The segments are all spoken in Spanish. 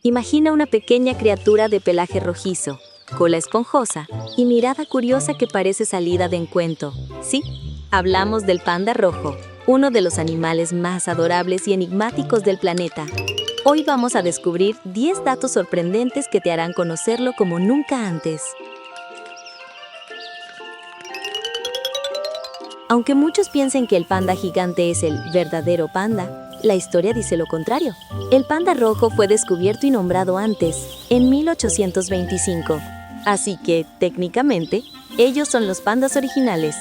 Imagina una pequeña criatura de pelaje rojizo, cola esponjosa y mirada curiosa que parece salida de un cuento. Sí, hablamos del panda rojo, uno de los animales más adorables y enigmáticos del planeta. Hoy vamos a descubrir 10 datos sorprendentes que te harán conocerlo como nunca antes. Aunque muchos piensen que el panda gigante es el verdadero panda, la historia dice lo contrario. El panda rojo fue descubierto y nombrado antes, en 1825. Así que, técnicamente, ellos son los pandas originales.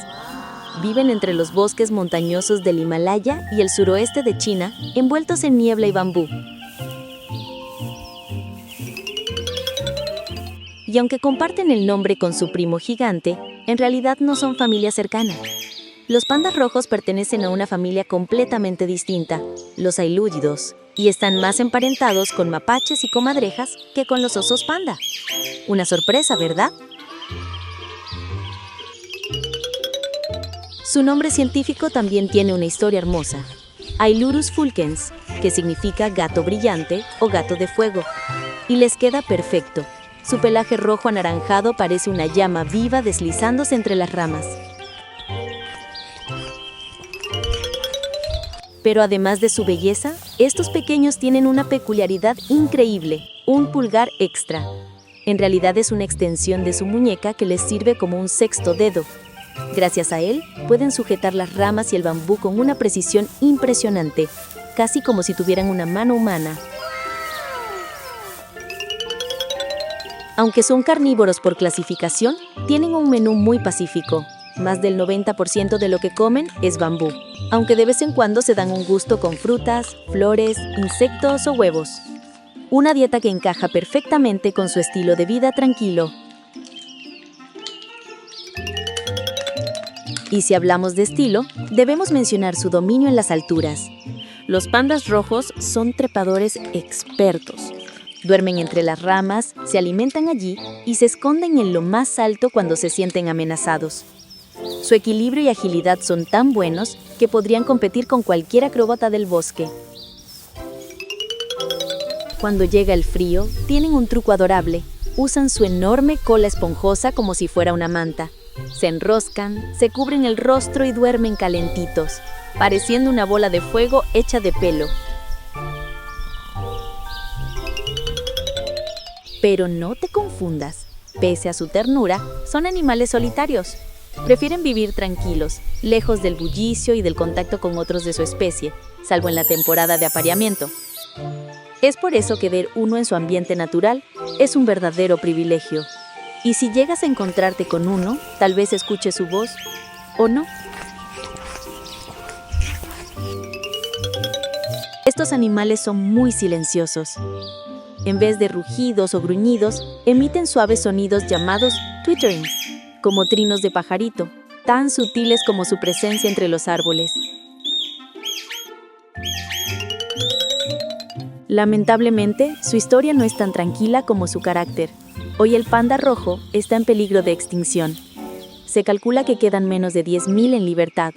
Viven entre los bosques montañosos del Himalaya y el suroeste de China, envueltos en niebla y bambú. Y aunque comparten el nombre con su primo gigante, en realidad no son familia cercana. Los pandas rojos pertenecen a una familia completamente distinta, los ailúgidos, y están más emparentados con mapaches y comadrejas que con los osos panda. Una sorpresa, ¿verdad? Su nombre científico también tiene una historia hermosa. Ailurus fulgens, que significa gato brillante o gato de fuego. Y les queda perfecto. Su pelaje rojo anaranjado parece una llama viva deslizándose entre las ramas. Pero además de su belleza, estos pequeños tienen una peculiaridad increíble, un pulgar extra. En realidad es una extensión de su muñeca que les sirve como un sexto dedo. Gracias a él, pueden sujetar las ramas y el bambú con una precisión impresionante, casi como si tuvieran una mano humana. Aunque son carnívoros por clasificación, tienen un menú muy pacífico. Más del 90% de lo que comen es bambú, aunque de vez en cuando se dan un gusto con frutas, flores, insectos o huevos. Una dieta que encaja perfectamente con su estilo de vida tranquilo. Y si hablamos de estilo, debemos mencionar su dominio en las alturas. Los pandas rojos son trepadores expertos. Duermen entre las ramas, se alimentan allí y se esconden en lo más alto cuando se sienten amenazados. Su equilibrio y agilidad son tan buenos que podrían competir con cualquier acróbata del bosque. Cuando llega el frío, tienen un truco adorable. Usan su enorme cola esponjosa como si fuera una manta. Se enroscan, se cubren el rostro y duermen calentitos, pareciendo una bola de fuego hecha de pelo. Pero no te confundas. Pese a su ternura, son animales solitarios. Prefieren vivir tranquilos, lejos del bullicio y del contacto con otros de su especie, salvo en la temporada de apareamiento. Es por eso que ver uno en su ambiente natural es un verdadero privilegio. Y si llegas a encontrarte con uno, tal vez escuches su voz, o no. Estos animales son muy silenciosos. En vez de rugidos o gruñidos, emiten suaves sonidos llamados twitterings, como trinos de pajarito, tan sutiles como su presencia entre los árboles. Lamentablemente, su historia no es tan tranquila como su carácter. Hoy el panda rojo está en peligro de extinción. Se calcula que quedan menos de 10.000 en libertad.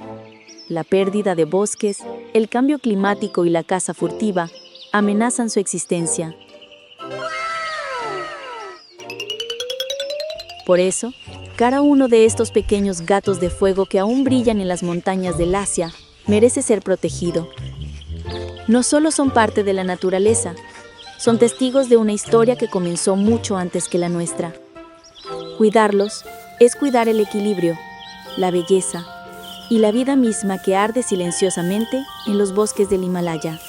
La pérdida de bosques, el cambio climático y la caza furtiva amenazan su existencia. Por eso, cada uno de estos pequeños gatos de fuego que aún brillan en las montañas del Asia merece ser protegido. No solo son parte de la naturaleza, son testigos de una historia que comenzó mucho antes que la nuestra. Cuidarlos es cuidar el equilibrio, la belleza y la vida misma que arde silenciosamente en los bosques del Himalaya.